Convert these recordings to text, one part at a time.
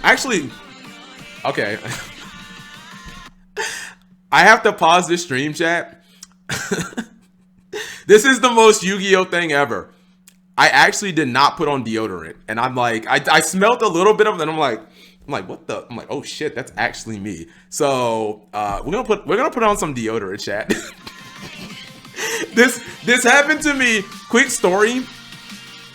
Actually, okay. I have to pause this stream chat. This is the most Yu-Gi-Oh thing ever. I actually did not put on deodorant, and I'm like, I smelled a little bit of it, and I'm like, what the? I'm like, oh shit, that's actually me. So we're gonna put on some deodorant, chat. This happened to me. Quick story.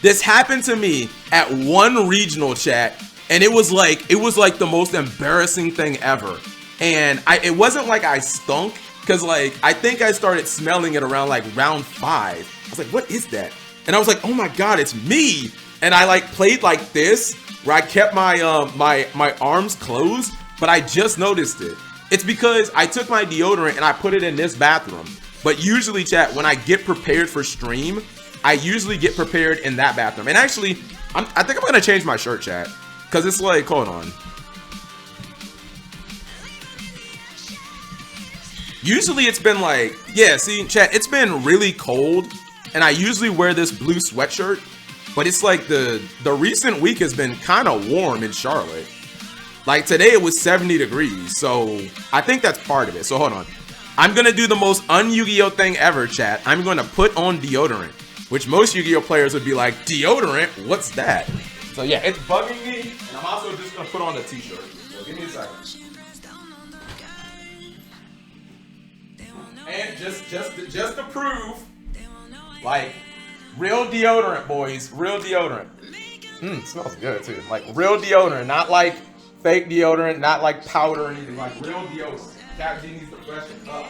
This happened to me at one regional, chat, and it was like the most embarrassing thing ever. And it wasn't like I stunk, because like I think I started smelling it around like round 5. I was like, what is that? And I was like, oh my god, it's me. And I like played like this, where I kept my my arms closed, but I just noticed it. It's because I took my deodorant and I put it in this bathroom. But usually, chat, when I get prepared for stream, I usually get prepared in that bathroom. And actually, I think I'm gonna change my shirt, chat, because it's like, hold on. Usually it's been like, yeah, see, chat, it's been really cold, and I usually wear this blue sweatshirt, but it's like the recent week has been kind of warm in Charlotte. Like today it was 70 degrees, so I think that's part of it. So hold on. I'm gonna do the most un-Yu-Gi-Oh thing ever, chat. I'm gonna put on deodorant, which most Yu-Gi-Oh players would be like, deodorant? What's that? So yeah, it's bugging me, and I'm also just gonna put on a t-shirt. So give me a second. And just to prove, like, real deodorant, boys, real deodorant. Smells good too. Like real deodorant, not like fake deodorant, not like powder or anything. Like real deodorant. Cap G needs to freshen up.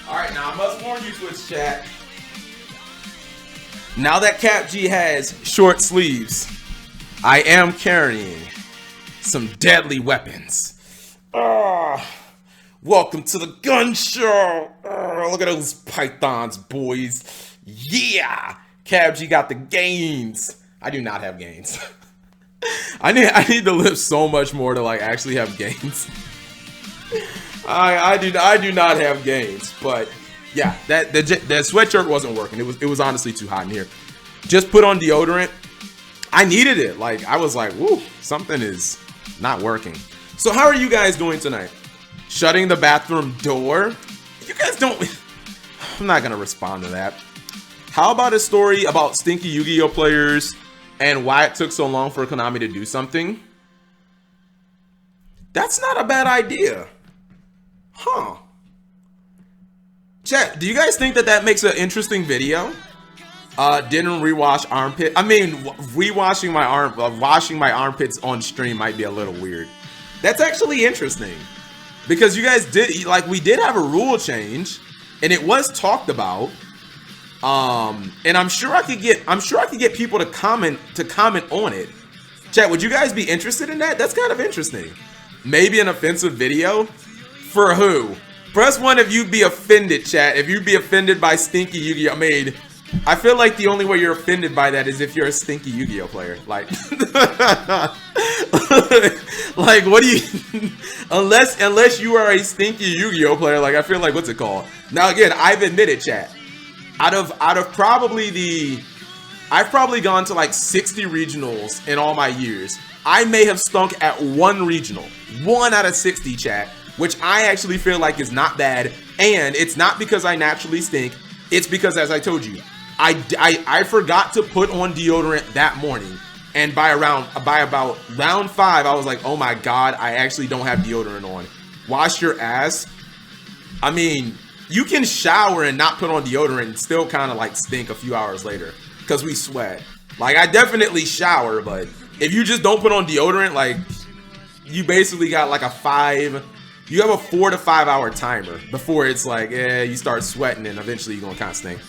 Alright, now I must warn you, Twitch chat. Now that Cap G has short sleeves, I am carrying some deadly weapons. Welcome to the gun show. Look at those pythons, boys. Yeah! Cap G got the gains. I do not have gains. I need to live so much more to like actually have gains. I do not have gains, but yeah, that sweatshirt wasn't working. It was honestly too hot in here. Just put on deodorant. I needed it. Like I was like, woo, something is not working. So how are you guys doing tonight? Shutting the bathroom door? You guys don't. I'm not gonna respond to that. How about a story about stinky Yu-Gi-Oh players and why it took so long for Konami to do something? That's not a bad idea. Huh. Chat, do you guys think that makes an interesting video? Didn't rewash armpit. I mean, rewashing my washing my armpits on stream might be a little weird. That's actually interesting. Because you guys did, like, we did have a rule change, and it was talked about. And I'm sure I could get people to comment on it. Chat, would you guys be interested in that? That's kind of interesting. Maybe an offensive video? For who? Press 1 if you'd be offended, chat. If you'd be offended by stinky Yu-Gi-Oh! I mean, I feel like the only way you're offended by that is if you're a stinky Yu-Gi-Oh! Player. Like, like, what do you... unless you are a stinky Yu-Gi-Oh! Player, like, I feel like, what's it called? Now, again, I've admitted, chat. Out of probably I've probably gone to like 60 regionals in all my years. I may have stunk at one regional. 1 out of 60, chat. Which I actually feel like is not bad. And it's not because I naturally stink. It's because, as I told you, I forgot to put on deodorant that morning. And by about round 5, I was like, oh my god, I actually don't have deodorant on. Wash your ass. I mean, you can shower and not put on deodorant and still kind of like stink a few hours later because we sweat. Like, I definitely shower, but if you just don't put on deodorant, like, you basically got like a 4 to 5 hour timer before it's like, you start sweating and eventually you're gonna kind of stink.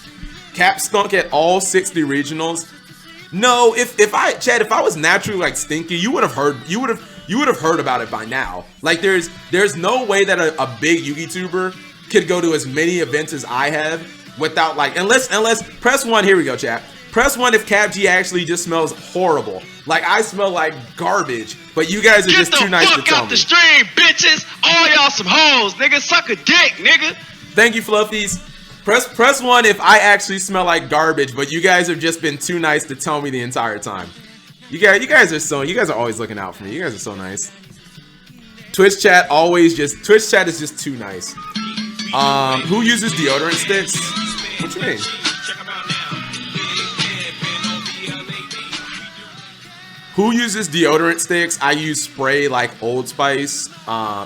Cap stunk at all 60 regionals. No, if I was naturally like stinky, you would have heard about it by now. Like, there's no way that a big Yugi tuber could go to as many events as I have without like, unless press 1. Here we go, chat. Press 1 if CapG actually just smells horrible. Like, I smell like garbage, but you guys are just too nice to tell me. Get the fuck out the stream, bitches! All y'all some hoes, nigga. Suck a dick, nigga. Thank you, Fluffies. Press 1 if I actually smell like garbage, but you guys have just been too nice to tell me the entire time. You guys are always looking out for me. You guys are so nice. Twitch chat is just too nice. Who uses deodorant sticks? What you mean? Who uses deodorant sticks? I use spray like Old Spice,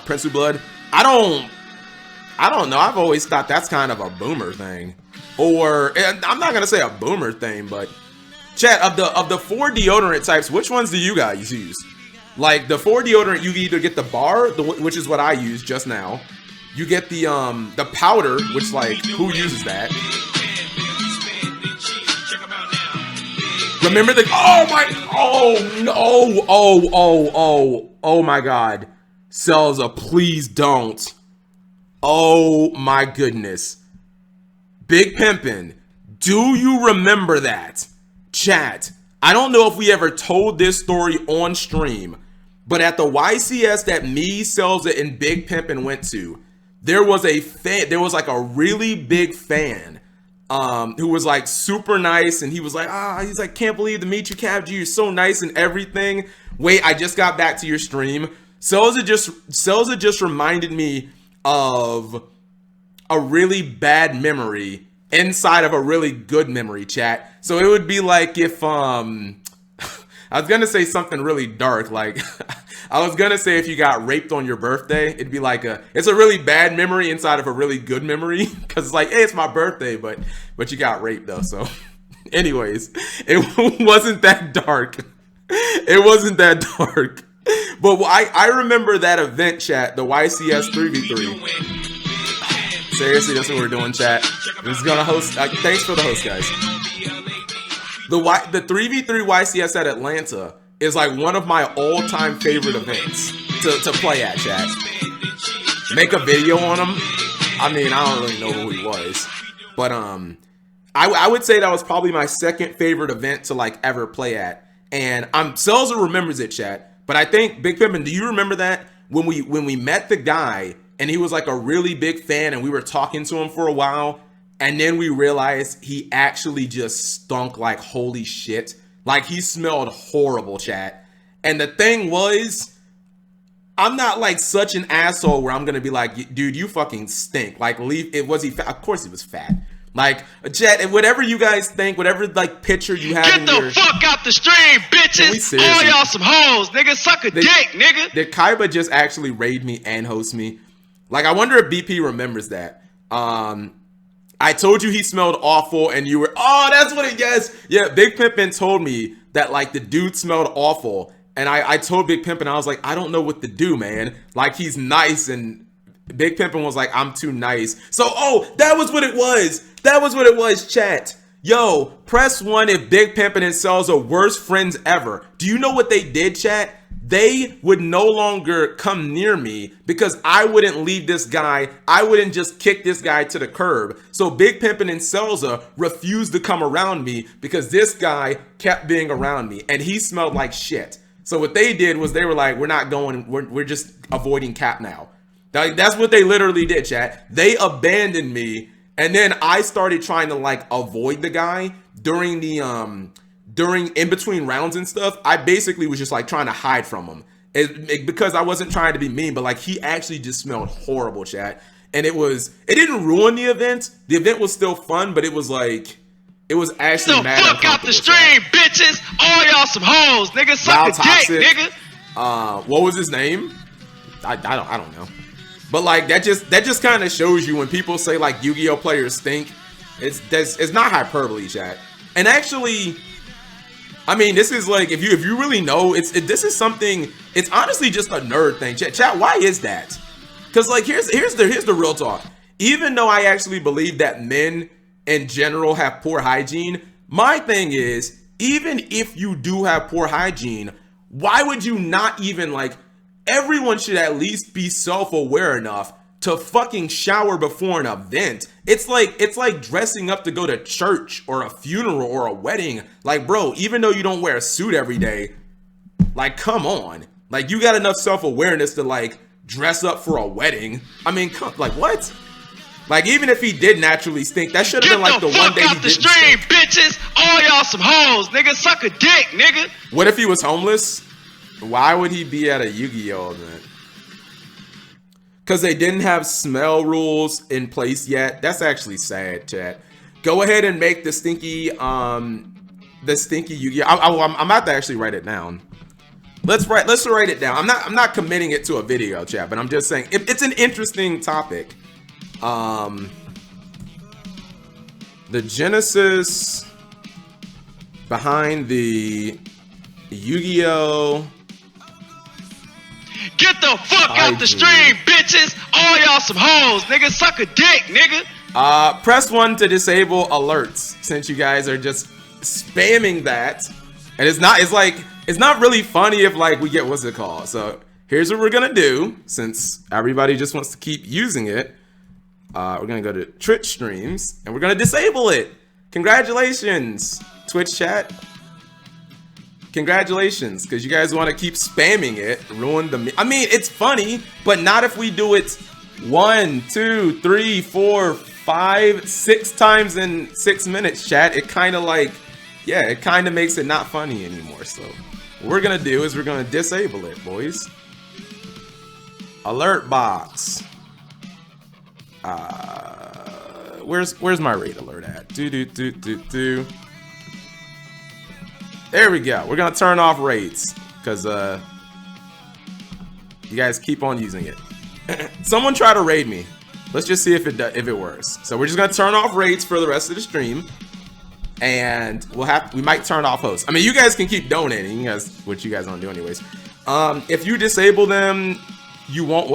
Prince of Blood. I don't know. I've always thought that's kind of a boomer thing. Or, I'm not gonna say a boomer thing, but chat, of the 4 deodorant types, which ones do you guys use? Like, the 4 deodorant, you either get the bar, which is what I use just now. You get the powder, which, like, who uses that? Remember the, oh my god. Selza, please don't. Oh my goodness. Big Pimpin', do you remember that? Chat, I don't know if we ever told this story on stream, but at the YCS that me, Selza, and Big Pimpin' went to, there was like a really big fan who was like super nice, and he was like, he's like, can't believe to meet you, CapG, you're so nice and everything. Wait, I just got back to your stream. Selza just reminded me of a really bad memory inside of a really good memory, chat. So it would be like if I was gonna say something really dark, like I was gonna say if you got raped on your birthday, it'd be like it's a really bad memory inside of a really good memory, because it's like, hey, it's my birthday, but you got raped though. So anyways, it wasn't that dark. It wasn't that dark. But I remember that event, chat, the YCS 3v3. Seriously, that's what we're doing, chat. We're just gonna host. Thanks for the host, guys. The 3v3 YCS at Atlanta is like one of my all-time favorite events to play at, chat. Make a video on him. I mean, I don't really know who he was, but I would say that was probably my second favorite event to like ever play at. And Selza remembers it, chat. But I think, Big Pimpin', do you remember that when we met the guy and he was like a really big fan and we were talking to him for a while, and then we realized he actually just stunk like holy shit. Like, he smelled horrible, chat. And the thing was, I'm not like such an asshole where I'm gonna be like, dude, you fucking stink. Like, leave. Was he fat? Of course he was fat. Like, chat, whatever you guys think, whatever like picture you have in your... Get the fuck out the stream, bitches! All y'all some hoes, nigga. Suck a dick, nigga. Did Kaiba just actually raid me and host me? Like, I wonder if BP remembers that. I told you he smelled awful, and you were... Oh, that's what it... Yes. Yeah, Big Pimpin' told me that, like, the dude smelled awful. And I told Big Pimpin', I was like, I don't know what to do, man. Like, he's nice, and Big Pimpin' was like, I'm too nice. So, that was what it was. That was what it was, chat. Yo, press 1 if Big Pimpin' and Selza are worst friends ever. Do you know what they did, chat? They would no longer come near me because I wouldn't leave this guy. I wouldn't just kick this guy to the curb. So Big Pimpin' and Selza refused to come around me because this guy kept being around me and he smelled like shit. So what they did was they were like, we're not going, we're just avoiding Cap now. That's what they literally did, chat. They abandoned me. And then I started trying to like avoid the guy during the in between rounds and stuff. I basically was just like trying to hide from him because I wasn't trying to be mean, but like he actually just smelled horrible, chat. And it didn't ruin the event. The event was still fun, but it was like, it was actually mad. Fuck out the stream, bitches! All y'all some hoes, nigga. Suck a dick, nigga. What was his name? I don't know. But like that just kind of shows you when people say like Yu-Gi-Oh players stink, it's not hyperbole, chat. And actually, I mean, this is like if you really know, this is something. It's honestly just a nerd thing, chat. Why is that? Because like here's the real talk. Even though I actually believe that men in general have poor hygiene, my thing is, even if you do have poor hygiene, why would you not even like? Everyone should at least be self-aware enough to fucking shower before an event. It's like dressing up to go to church or a funeral or a wedding. Like, bro, even though you don't wear a suit every day, like, come on. Like, you got enough self-awareness to like dress up for a wedding. I mean, like, what? Like, even if he did naturally stink, that should have been like the one day he didn't stink. Get the fuck out the stream, bitches! All y'all some hoes, nigga. Suck a dick, nigga. What if he was homeless? Why would he be at a Yu-Gi-Oh event? Because they didn't have smell rules in place yet. That's actually sad, chat. Go ahead and make the stinky Yu-Gi-Oh. I'm about to actually write it down. Let's write it down. I'm not committing it to a video, chat, but I'm just saying it's an interesting topic. The genesis behind the Yu-Gi-Oh. Get the fuck out the stream, bitches! All y'all some hoes, nigga. Suck a dick, nigga. Press 1 to disable alerts, since you guys are just spamming that. And it's not really funny if like we get what's it called. So here's what we're gonna do, since everybody just wants to keep using it. We're gonna go to Twitch streams and we're gonna disable it. Congratulations, Twitch chat. Congratulations, because you guys want to keep spamming it, ruin the. I mean, it's funny, but not if we do it 1, 2, 3, 4, 5, 6 times in 6 minutes, chat. It kind of like, yeah, it kind of makes it not funny anymore. So what we're gonna do is we're gonna disable it, boys. Alert box. Where's my raid alert at? There we go. We're gonna turn off raids because you guys keep on using it. Someone try to raid me. Let's just see if it works. So we're just gonna turn off raids for the rest of the stream, and we might turn off hosts. I mean, you guys can keep donating, which you guys don't do anyways. If you disable them, you won't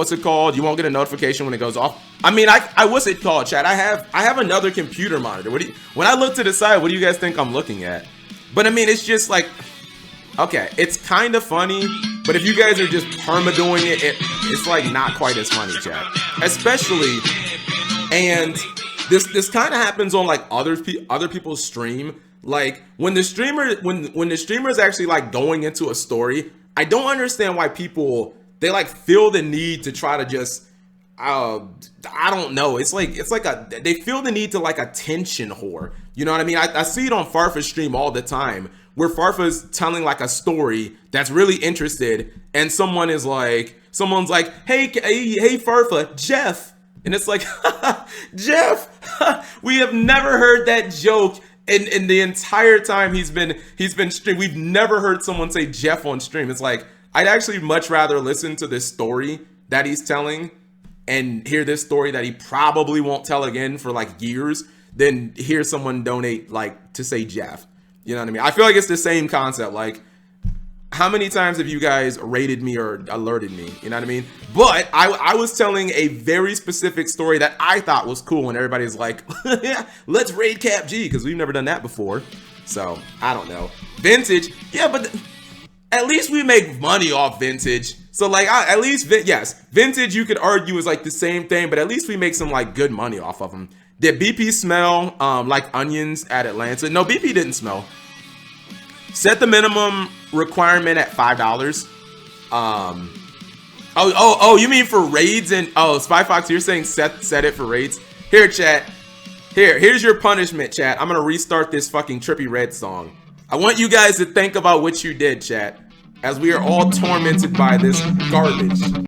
you won't get a notification when it goes off. I mean, what's it called, chat? I have another computer monitor. When I look to the side, what do you guys think I'm looking at? But I mean, it's just like, okay, it's kind of funny, but if you guys are just perma-doing it's like not quite as funny, chat. Especially, and this kind of happens on like other people's stream. Like when the streamer is actually like going into a story, I don't understand why people, they like feel the need to try to just, I don't know. It's like they feel the need to like attention whore. You know what I mean? I see it on Farfa's stream all the time, where Farfa's telling like a story that's really interested, and someone's like, hey Farfa, Jeff, and it's like, Jeff, we have never heard that joke in the entire time he's been stream. We've never heard someone say Jeff on stream. It's like, I'd actually much rather listen to this story that he's telling and hear this story that he probably won't tell again for like years than hear someone donate like to say Jeff. You know what I mean? I feel like it's the same concept. Like, how many times have you guys rated me or alerted me? You know what I mean? But I was telling a very specific story that I thought was cool, and everybody's like, let's raid Cap G, because we've never done that before. So I don't know. Vintage, yeah, but at least we make money off vintage. So like, at least, yes, vintage you could argue is like the same thing, but at least we make some like good money off of them. Did BP smell like onions at Atlanta? No, BP didn't smell. Set the minimum requirement at $5. Oh, you mean for raids? And Spy Fox, you're saying set it for raids? Here, chat. Here's your punishment, chat. I'm gonna restart this fucking Trippy Red song. I want you guys to think about what you did, chat, as we are all tormented by this garbage.